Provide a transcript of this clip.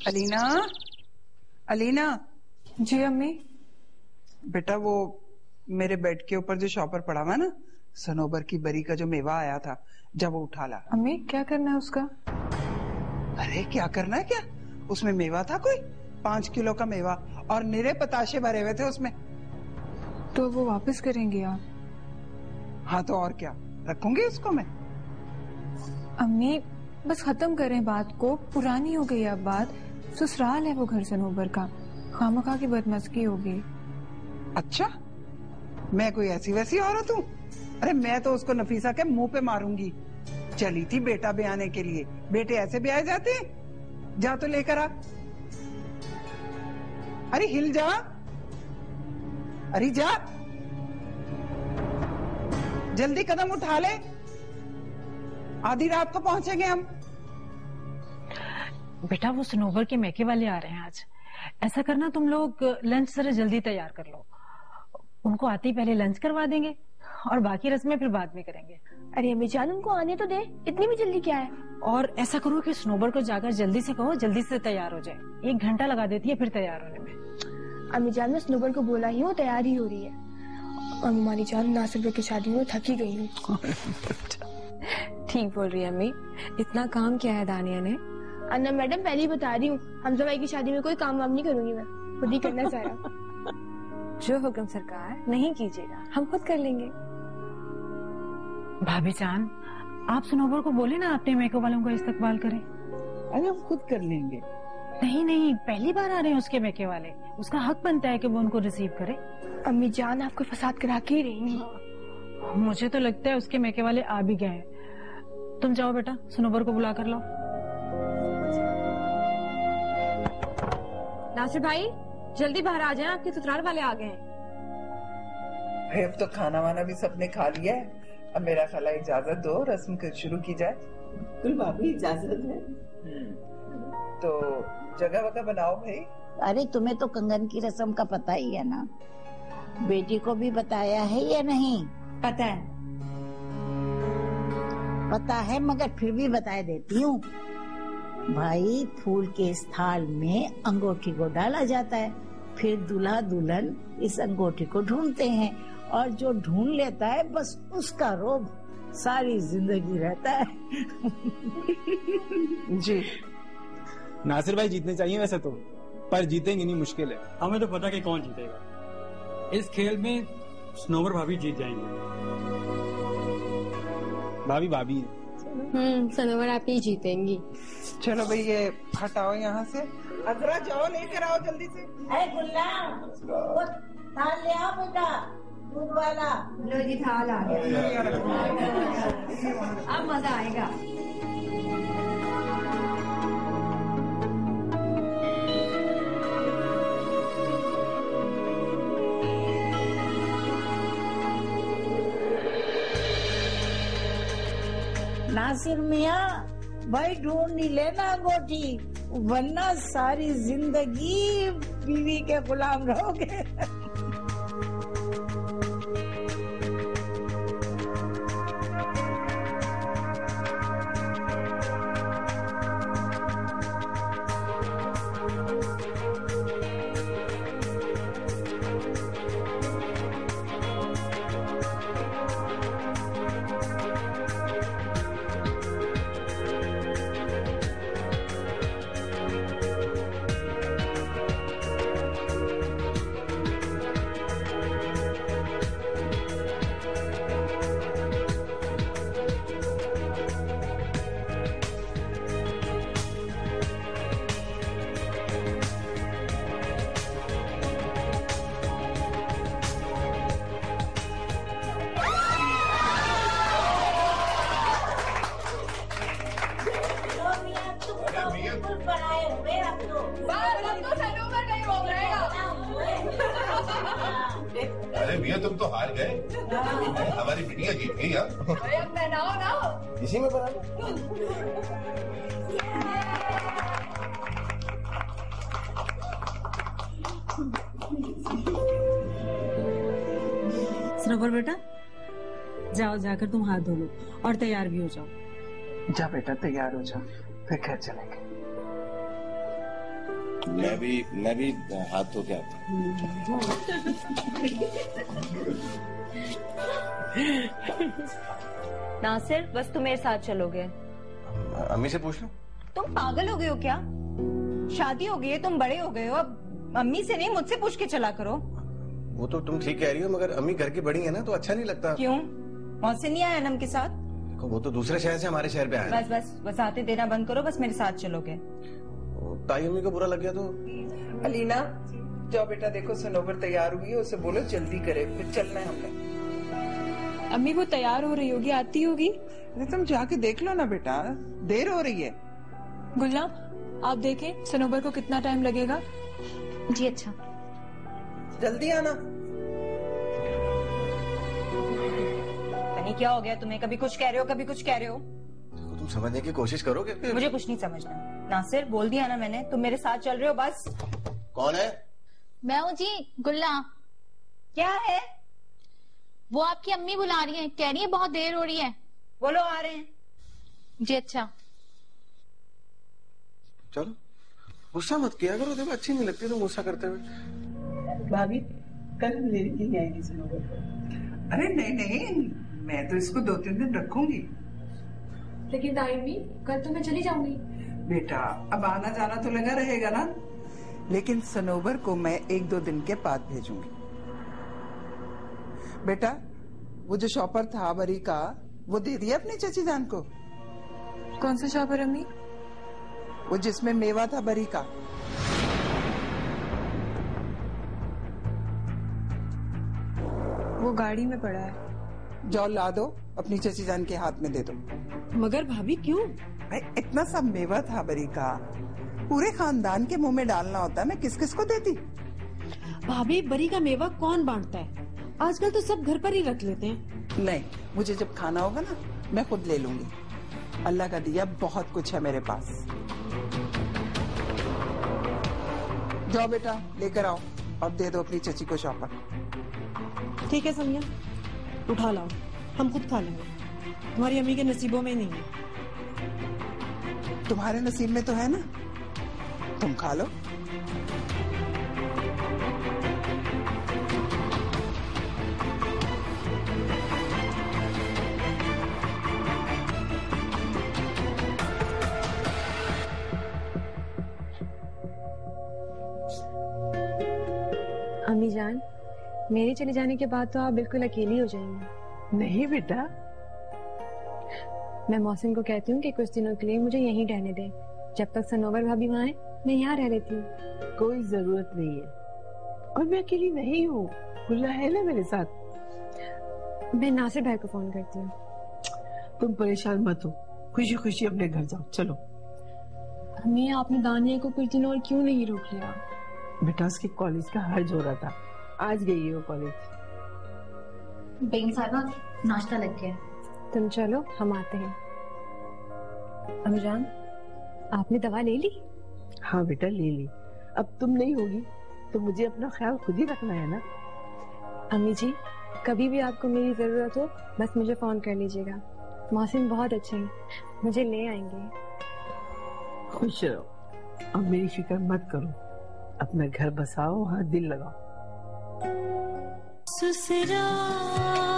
अलीना, अलीना। जी अम्मी। बेटा वो मेरे बेड के ऊपर जो शॉपर पड़ा हुआ ना, सनोबर की बरी का जो मेवा आया था, जब वो उठा ला। अम्मी क्या करना है उसका? अरे क्या करना है क्या, उसमें मेवा था कोई 5 किलो का मेवा और निरे पताशे भरे हुए थे उसमें। तो वो वापस करेंगे आप? हाँ तो और क्या, रखूंगी उसको मैं। अम्मी बस खत्म करें बात को, पुरानी हो गई अब बात। ससुराल है वो घर सनोबर का, खामखा की बदमस्की होगी। अच्छा, मैं कोई ऐसी वैसी औरत हूँ? अरे मैं तो उसको नफीसा के मुंह पे मारूंगी। चली थी बेटा ब्याने के लिए, बेटे ऐसे ब्याए जाते हैं? जा तो लेकर आ। अरे हिल जा, अरे जा, जल्दी कदम उठा ले, आधी रात को पहुंचेंगे हम। बेटा वो सनोबर के मैके वाले आ रहे हैं आज। ऐसा करना तुम लोग लंच जरा जल्दी तैयार कर लो, उनको आते ही पहले लंच करवा देंगे और बाकी रस्में फिर बाद में करेंगे। अरे अम्मी जान उनको आने तो दे, इतनी भी जल्दी क्या है। और ऐसा करो कि सनोबर को जाकर जल्दी से कहो जल्दी से तैयार हो जाए, 1 घंटा लगा देती है फिर तैयार होने में। अम्मी जान मैं सनोबर को बोला ही हूँ, तैयार ही हो रही है। और मानी जान नासिर की शादी में थकी गई हूँ। ठीक बोल रही है अम्मी, इतना काम किया है दानिया ने। अन्ना मैडम पहले ही बता रही हूँ, हमजा भाई की शादी में कोई काम वाम नहीं करूंगी मैं, खुद ही करना सारा। जो हुक्म सरकार, नहीं कीजिएगा, हम खुद कर लेंगे। भाभी जान आप सनोबर को बोले ना अपने मेकअप वालों का इस्तकबाल करें। अरे हम खुद कर लेंगे। नहीं नहीं, पहली बार आ रहे हैं उसके मेके वाले, उसका हक बनता है कि वो उनको रिसीव करे। अम्मी जान आपको फसाद करा के ही रही हूँ। मुझे तो लगता है उसके मेके वाले आ भी गए हैं। तुम जाओ बेटा, सनोबर को बुला कर लाओ। नासिर भाई जल्दी बाहर आ जाएं, आपके ससुराल वाले आ गए हैं। भाई अब तो खाना वाना भी सबने खा लिया है, अब मेरा ख्याल इजाजत दो, रस्म शुरू की जाए। बिल्कुल भाभी इजाजत है। तो जगह वगह बनाओ भाई। अरे तुम्हें तो कंगन की रस्म का पता ही है ना, बेटी को भी बताया है या नहीं? पता है। पता है मगर फिर भी बता देती हूँ। भाई फूल के इस थाल में अंगूठी को डाला जाता है, फिर दूल्हा दुल्हन इस अंगूठी को ढूंढते हैं और जो ढूंढ लेता है बस उसका रोब सारी जिंदगी रहता है। जी नासिर भाई जीतने चाहिए वैसे तो, पर जीतेंगे नहीं, मुश्किल है। हमें तो पता कि कौन जीतेगा इस खेल में, सनोबर भाभी जीत जाएंगे। भाभी सनोबर आप ही जीतेंगी। चलो भाई ये हटाओ यहाँ से, अजरा जाओ लेकर आओ जल्दी से। गुलाम थाल ले आओ बेटा, दूध वाला। लो जी थाल आ गया, अब मजा आएगा। नासिर मियाँ भाई ढूंढ ही लेना अंगूठी, वरना सारी जिंदगी बीवी के गुलाम रहोगे। अरे भैया तुम तो हार गए, हमारी बिटिया जीत गई। अब बनाओ ना, इसी में बना लो। सनोबर बेटा जाओ, जाकर तुम हाथ धो लो और तैयार भी हो जाओ। जा बेटा तैयार हो जा, फिर घर चलेंगे। मैं भी हाथ धो के आता नासिर, बस तुम मेरे साथ चलोगे? अम्मी से पूछ लो। तुम पागल हो गए हो क्या? शादी हो गई है, तुम बड़े हो गए हो, अब अम्मी से नहीं मुझसे पूछ के चला करो। वो तो तुम ठीक कह रही हो, मगर अम्मी घर की बड़ी है ना, तो अच्छा नहीं लगता। क्यों? मौसी नहीं आया अनम के साथ? वो तो दूसरे शहर से हमारे शहर पे आया। बस बस बस आते देना बंद करो, बस मेरे साथ चलोगे। ताई अम्मी को बुरा लग गया तो? अलीना जाओ बेटा, देखो सनोवर तैयार हुई है, उसे बोलो जल्दी करे, फिर चलना है हमने। अम्मी वो तैयार हो रही होगी, आती होगी। अरे तुम जाके देख लो ना बेटा, देर हो रही है। गुल्ला आप देखें सनोवर को कितना टाइम लगेगा। जी अच्छा, जल्दी आना। नहीं क्या हो गया तुम्हें? कभी कुछ कह रहे हो, कभी कुछ कह रहे हो। तुम समझने की कोशिश करोगे? मुझे कुछ नहीं समझना। नासिर, बोल दिया ना मैंने, तुम मेरे साथ चल रहे हो बस। कौन है? मैं हूँ जी, गुल्ला। क्या है? वो आपकी अम्मी बुला रही है, कह रही है बहुत देर हो रही है। बोलो आ रहे हैं। जी अच्छा। चलो, गुस्सा मत किया करो, देखो अच्छी नहीं लगती तुम गुस्सा करते हुए। भाभी कल लेने के लिए आएगी सनोवर को। अरे नहीं नहीं, मैं तो इसको 2-3 दिन रखूंगी। लेकिन ताई अम्मी, कल तो मैं चली जाऊंगी। बेटा अब आना जाना तो लगा रहेगा ना, लेकिन सनोवर को मैं 1-2 दिन के बाद भेजूंगी। बेटा वो जो शॉपर था बरी का, वो दे दिया अपनी चाची जान को। कौन सा शॉपर अम्मी? वो जिसमें मेवा था बरी का। वो गाड़ी में पड़ा है। जाओ ला दो, अपनी चाची जान के हाथ में दे दो। मगर भाभी क्यों? भाई इतना सब मेवा था बरी का, पूरे खानदान के मुंह में डालना होता है, मैं किस किस को देती। भाभी बरी का मेवा कौन बांटता है? आजकल तो सब घर पर ही रख लेते हैं। नहीं, मुझे जब खाना होगा ना मैं खुद ले लूंगी। अल्लाह का दिया बहुत कुछ है मेरे पास। जाओ बेटा लेकर आओ और दे दो अपनी चची को शॉपर। ठीक है समिया, उठा लाओ, हम खुद खा लेंगे। तुम्हारी अम्मी के नसीबों में नहीं है। तुम्हारे नसीब में तो है ना, तुम खा लो। अम्मी जान, मेरे चले जाने के बाद तो आप बिल्कुल अकेली हो जाएंगी। नहीं बेटा, मैं मौसम को कहती हूँ कि कुछ दिनों के लिए मुझे यहीं रहने दें। जब तक सनोवर भाभी वहाँ है, मैं यहाँ रह लेती हूँ। कोई जरूरत नहीं है, और मैं अकेली नहीं हूँ, गुल्ला है ना मेरे साथ। मैं नासिर भाई को फोन करती हूँ। तुम परेशान मत हो, खुशी खुशी अपने घर जाओ। चलो। अम्मी, आपने दानिया को कुछ दिन और क्यों नहीं रोक लिया? बेटा उसके कॉलेज का हर्ज हो रहा था, आज गई है वो कॉलेज। बेगम साहबा, नाश्ता लग गया। तुम चलो, हम आते हैं। अम्मी जान, आपने दवा ले ली? हाँ बेटा ले ली। अब तुम नहीं होगी तो मुझे अपना ख्याल खुद ही रखना है ना। अम्मी जी, कभी भी आपको मेरी जरूरत हो बस मुझे फोन कर लीजिएगा। मौसम बहुत अच्छे हैं, मुझे ले आएंगे। खुश रहो, अब मेरी फिक्र मत करो, अपना घर बसाओ, वहाँ दिल लगाओ। ससुराल